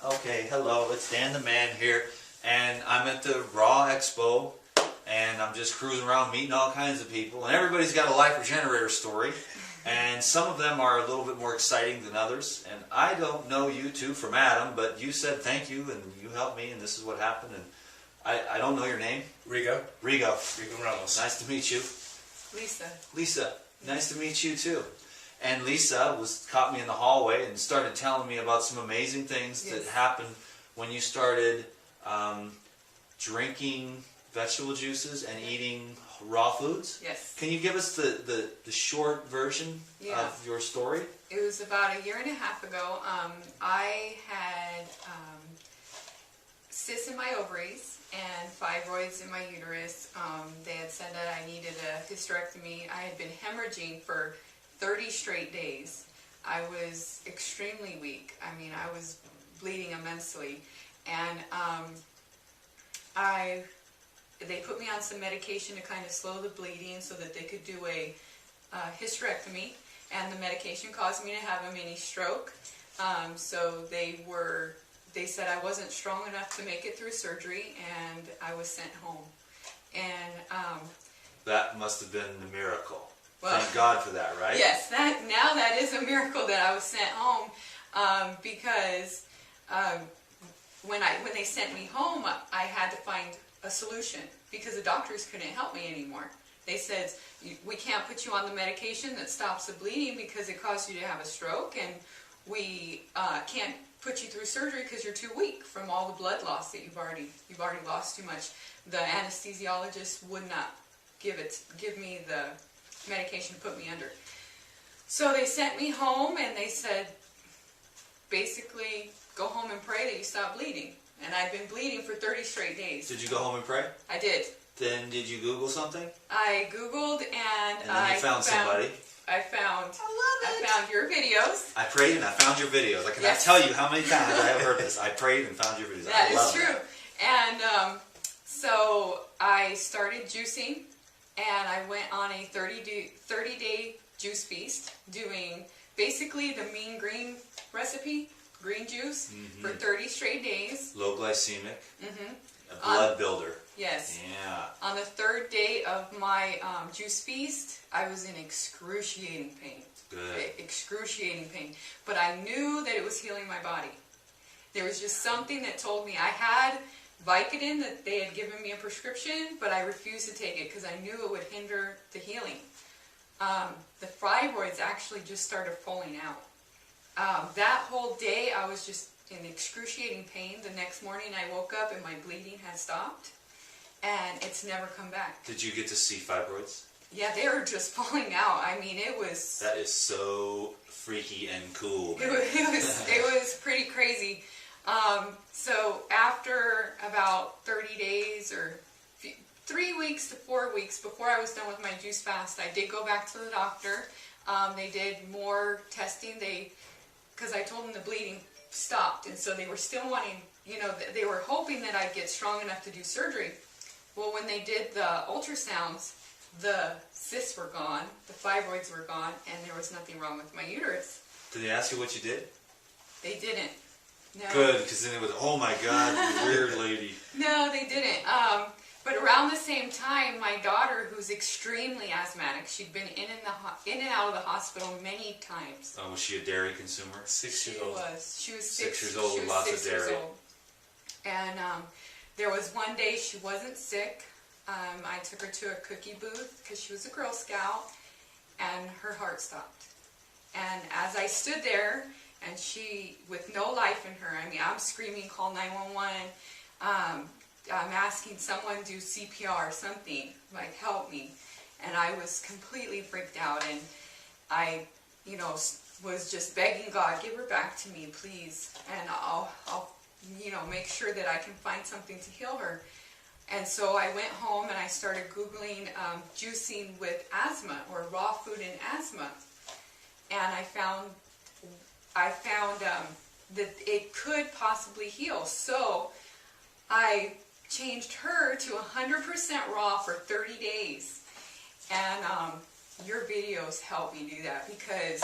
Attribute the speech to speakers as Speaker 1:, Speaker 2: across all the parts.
Speaker 1: Okay, hello, it's Dan the Man here, and I'm at the Raw Expo, and I'm just cruising around meeting all kinds of people, and everybody's got a life regenerator story, and some of them are a little bit more exciting than others, and I don't know you two from Adam, but you said thank you, and you helped me, and this is what happened, and I don't know your name.
Speaker 2: Rigo.
Speaker 1: Rigo.
Speaker 2: Rigo Ramos.
Speaker 1: Nice to meet you.
Speaker 3: Lisa.
Speaker 1: Lisa, nice to meet you too. And Lisa caught me in the hallway and started telling me about some amazing things that happened when you started drinking vegetable juices and eating raw foods.
Speaker 3: Yes.
Speaker 1: Can you give us the short version of your story?
Speaker 3: It was about 1.5 years ago. I had cysts in my ovaries and fibroids in my uterus. They had said that I needed a hysterectomy. I had been hemorrhaging for 30 straight days. I was extremely weak. I mean, I was bleeding immensely. And they put me on some medication to kind of slow the bleeding so that they could do a hysterectomy. And the medication caused me to have a mini stroke. So they said I wasn't strong enough to make it through surgery, and I was sent home. And
Speaker 1: that must have been the miracle.
Speaker 3: Well,
Speaker 1: thank God for that, right?
Speaker 3: Yes, now that is a miracle that I was sent home, because when they sent me home, I had to find a solution because the doctors couldn't help me anymore. They said, we can't put you on the medication that stops the bleeding because it caused you to have a stroke, and we can't put you through surgery because you're too weak from all the blood loss that you've already lost too much. The anesthesiologist would not give me the medication to put me under. So they sent me home and they said, basically, go home and pray that you stop bleeding. And I'd been bleeding for 30 straight days.
Speaker 1: Did you go home and pray?
Speaker 3: I did.
Speaker 1: Then did you Google something?
Speaker 3: I Googled and
Speaker 1: then you found somebody.
Speaker 3: I found your videos.
Speaker 1: I prayed and I found your videos. I cannot tell you how many times I have heard this. I prayed and found your videos.
Speaker 3: That is true. And so I started juicing, and I went on a 30-day juice feast, doing basically the mean green recipe, green juice, for 30 straight days.
Speaker 1: Low glycemic. A blood builder.
Speaker 3: Yes.
Speaker 1: Yeah.
Speaker 3: On the 3rd day of my juice feast, I was in excruciating pain.
Speaker 1: Good.
Speaker 3: Excruciating pain. But I knew that it was healing my body. There was just something that told me. I had Vicodin that they had given me a prescription, but I refused to take it because I knew it would hinder the healing. The fibroids actually just started falling out. That whole day I was just in excruciating pain. The next morning I woke up and my bleeding had stopped, and it's never come back.
Speaker 1: Did you get to see fibroids?
Speaker 3: Yeah, they were just falling out. I mean, it was...
Speaker 1: That is so freaky and cool.
Speaker 3: It was pretty crazy. So after about 30 days or 3 weeks to 4 weeks before I was done with my juice fast, I did go back to the doctor. They did more testing. Because I told them the bleeding stopped, and so they were still wanting, they were hoping that I'd get strong enough to do surgery. Well, when they did the ultrasounds, the cysts were gone, the fibroids were gone, and there was nothing wrong with my uterus.
Speaker 1: Did they ask you what you did?
Speaker 3: They didn't. No.
Speaker 1: Good, because then it was, oh my God, you weird lady.
Speaker 3: No, they didn't. But around the same time, my daughter, who's extremely asthmatic, she'd been in and out of the hospital many times.
Speaker 1: Was she a dairy consumer?
Speaker 2: 6 years old.
Speaker 3: She was
Speaker 1: 6 years old with lots of dairy.
Speaker 3: And there was one day she wasn't sick. I took her to a cookie booth because she was a Girl Scout, and her heart stopped. And as I stood there, and she, with no life in her, I mean, I'm screaming, call 911. I'm asking someone to do CPR or something, like help me. And I was completely freaked out, and I, was just begging God, give her back to me, please. And I'll make sure that I can find something to heal her. And so I went home and I started Googling juicing with asthma, or raw food in asthma. And I found that it could possibly heal. So I changed her to 100% raw for 30 days. And your videos helped me do that, because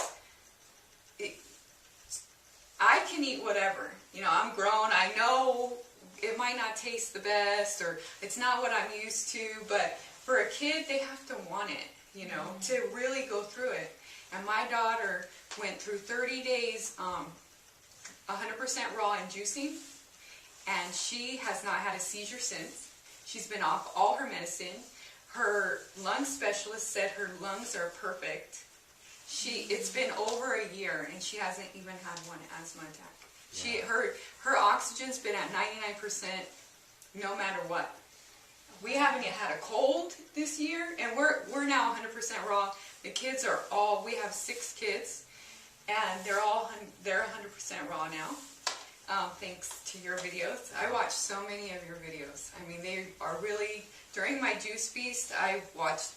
Speaker 3: I can eat whatever. You know, I'm grown. I know it might not taste the best, or it's not what I'm used to, but for a kid, they have to want it, you know, to really go through it. And my daughter went through 30 days, 100% raw and juicing, and she has not had a seizure since. She's been off all her medicine. Her lung specialist said her lungs are perfect. It's been over a year, and she hasn't even had one asthma attack. Her oxygen's been at 99% no matter what. We haven't yet had a cold this year, and we're now 100% raw. The kids are all, we have 6 kids, and they're 100% raw now, thanks to your videos. I watch so many of your videos. I mean, they are really, during my juice feast, I watched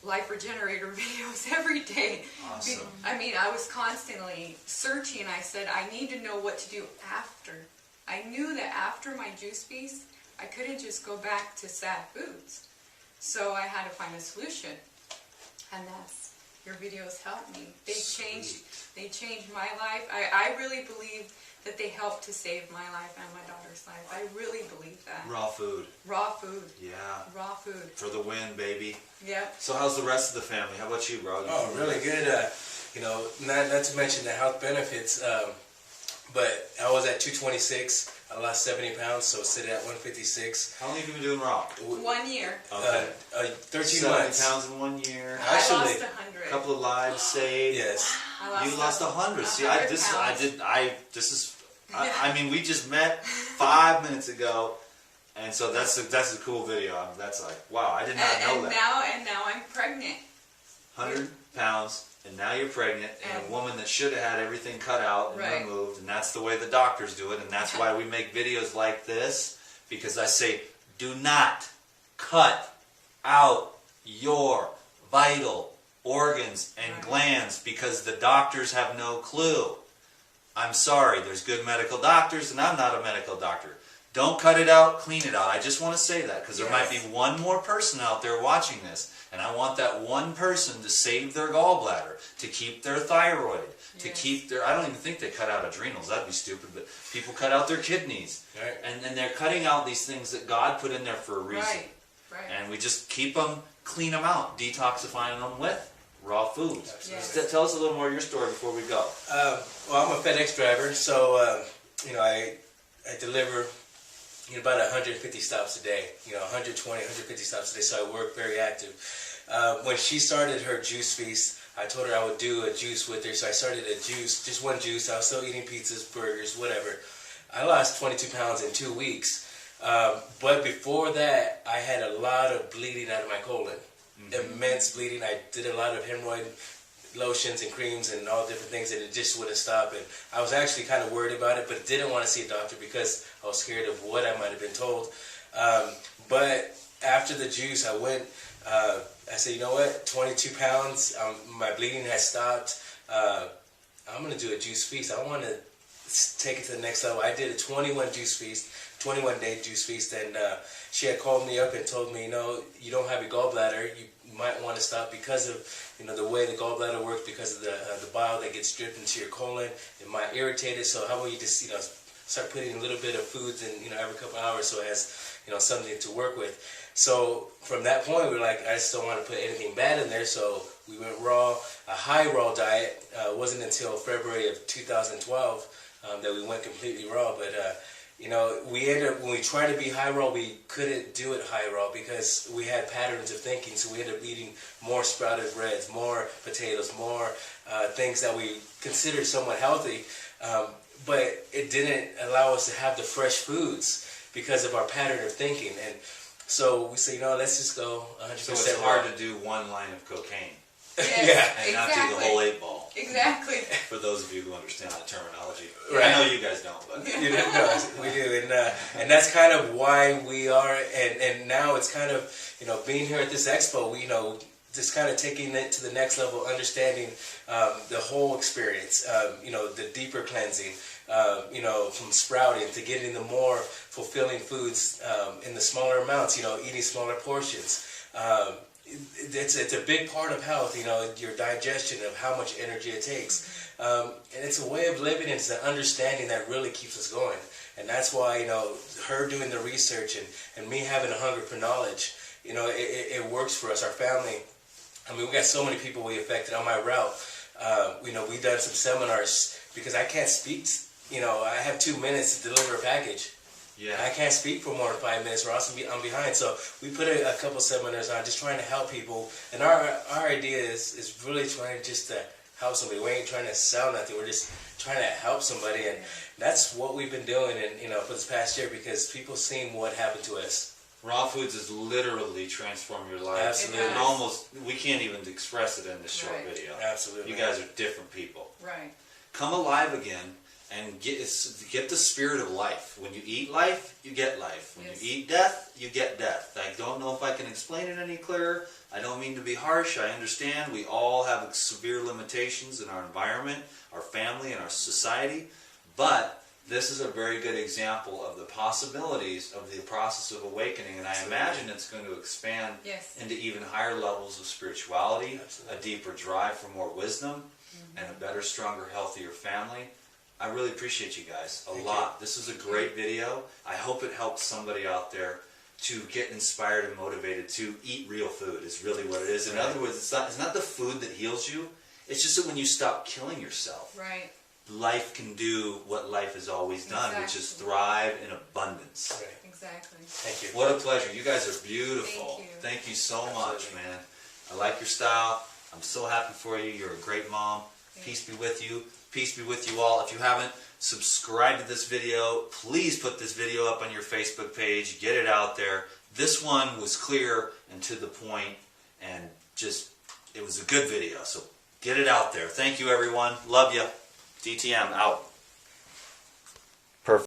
Speaker 3: Life Regenerator videos every day.
Speaker 1: Awesome.
Speaker 3: I mean, I was constantly searching. I said, I need to know what to do after. I knew that after my juice feast, I couldn't just go back to sad foods. So I had to find a solution. And that's, your videos helped me. They changed my life. I really believe that they helped to save my life and my daughter's life. I really believe that.
Speaker 1: Raw food.
Speaker 3: Raw food.
Speaker 1: Yeah.
Speaker 3: Raw food.
Speaker 1: For the win, baby.
Speaker 3: Yep.
Speaker 1: So how's the rest of the family? How about you, bro?
Speaker 2: Oh, really good. You know, not to mention the health benefits, but I was at 226. I lost 70 pounds, so sitting at 156.
Speaker 1: How long have you been doing raw?
Speaker 3: 1 year.
Speaker 1: Okay.
Speaker 2: 13
Speaker 1: 70
Speaker 2: months.
Speaker 1: pounds in 1 year.
Speaker 2: Actually,
Speaker 3: I lost 100.
Speaker 1: A couple of lives saved.
Speaker 2: Yes.
Speaker 1: You lost 100. See,
Speaker 3: 100 pounds.
Speaker 1: I mean, we just met 5 minutes ago, and so that's a cool video. That's like, wow, I did not know that.
Speaker 3: And now I'm pregnant.
Speaker 1: 100 pounds, and now you're pregnant, and a woman that should have had everything cut out and removed, and that's the way the doctors do it, and that's why we make videos like this, because I say, do not cut out your vital organs and glands, because the doctors have no clue. I'm sorry, there's good medical doctors, and I'm not a medical doctor. Don't cut it out, clean it out. I just want to say that, because there might be one more person out there watching this, and I want that one person to save their gallbladder, to keep their thyroid, to keep their, I don't even think they cut out adrenals, that'd be stupid, but people cut out their kidneys.
Speaker 2: Right.
Speaker 1: And they're cutting out these things that God put in there for a reason.
Speaker 3: Right.
Speaker 1: And we just keep them, clean them out, detoxifying them with raw foods.
Speaker 3: Yes.
Speaker 1: Tell us a little more of your story before we go.
Speaker 2: Well, I'm a FedEx driver, so you know, I deliver about 150 stops a day. 120, 150 stops a day. So I work very active. When she started her juice feast, I told her I would do a juice with her. So I started a juice, just one juice. I was still eating pizzas, burgers, whatever. I lost 22 pounds in 2 weeks. But before that, I had a lot of bleeding out of my colon. Immense bleeding. I did a lot of hemorrhoid lotions and creams and all different things, and it just wouldn't stop. And I was actually kind of worried about it, but didn't want to see a doctor because I was scared of what I might have been told. But after the juice, I went, I said, you know what, 22 pounds, my bleeding has stopped. I'm going to do a juice feast. I want to take it to the next level. I did a 21 juice feast, 21-day juice feast, and she had called me up and told me, you don't have your gallbladder. You might want to stop because of the way the gallbladder works, because of the bile that gets dripped into your colon. It might irritate it. So how about you just start putting a little bit of foods in every couple hours, so it has something to work with. So from that point, we were like, I just don't want to put anything bad in there. So we went raw, a high raw diet. It wasn't until February of 2012 that we went completely raw. But we ended up, when we tried to be high raw, we couldn't do it high raw because we had patterns of thinking. So we ended up eating more sprouted breads, more potatoes, more things that we considered somewhat healthy. But it didn't allow us to have the fresh foods because of our pattern of thinking. And so we said, let's just go 100%
Speaker 1: So it's hard to do one line of cocaine.
Speaker 3: Yes,
Speaker 1: And not do the whole 8 ball.
Speaker 3: Exactly.
Speaker 1: For those of you who understand the terminology.
Speaker 2: Right.
Speaker 1: I know you guys don't, but
Speaker 2: we do, and that's kind of why we are, and now it's kind of being here at this expo, we just kind of taking it to the next level, understanding the whole experience, the deeper cleansing, from sprouting to getting the more fulfilling foods in the smaller amounts, eating smaller portions. it's a big part of health, you know, your digestion of how much energy it takes. And it's a way of living, it's an understanding that really keeps us going. And that's why, you know, her doing the research and me having a hunger for knowledge, you know, it works for us, our family. I mean, we got so many people we affected on my route. You know, we've done some seminars because I can't speak, you know, I have 2 minutes to deliver a package.
Speaker 1: Yeah.
Speaker 2: I can't speak for more than 5 minutes or else I'm behind. So we put a couple seminars on just trying to help people. And our idea is really trying just to help somebody. We ain't trying to sell nothing. We're just trying to help somebody. And that's what we've been doing, and you know, for this past year, because people seen what happened to us.
Speaker 1: Raw foods has literally transformed your life.
Speaker 2: Absolutely.
Speaker 1: And almost, we can't even express it in this short
Speaker 3: Right.
Speaker 1: video.
Speaker 2: Absolutely.
Speaker 1: You guys are different people.
Speaker 3: Right.
Speaker 1: Come alive again and get the spirit of life. When you eat life, you get life. When
Speaker 3: Yes.
Speaker 1: you eat death, you get death. I don't know if I can explain it any clearer. I don't mean to be harsh. I understand we all have severe limitations in our environment, our family, and our society. But this is a very good example of the possibilities of the process of awakening. And I imagine it's going to expand
Speaker 3: Yes.
Speaker 1: into even higher levels of spirituality,
Speaker 2: Absolutely.
Speaker 1: a deeper drive for more wisdom, and a better, stronger, healthier family. I really appreciate you guys a lot. This is a great video. I hope it helps somebody out there to get inspired and motivated to eat real food is really what it is. In other words, it's not the food that heals you. It's just that when you stop killing yourself,
Speaker 3: Right.
Speaker 1: life can do what life has always done, which is thrive in abundance.
Speaker 2: Right.
Speaker 3: Exactly.
Speaker 2: Thank you.
Speaker 1: What a pleasure. You guys are beautiful.
Speaker 3: Thank you.
Speaker 1: Thank you so much,
Speaker 2: Absolutely.
Speaker 1: man. I like your style. I'm so happy for you. You're a great mom. Peace be with you. Peace be with you all. If you haven't subscribed to this video, please put this video up on your Facebook page. Get it out there. This one was clear and to the point, and just, it was a good video. So get it out there. Thank you, everyone. Love you. DTM out.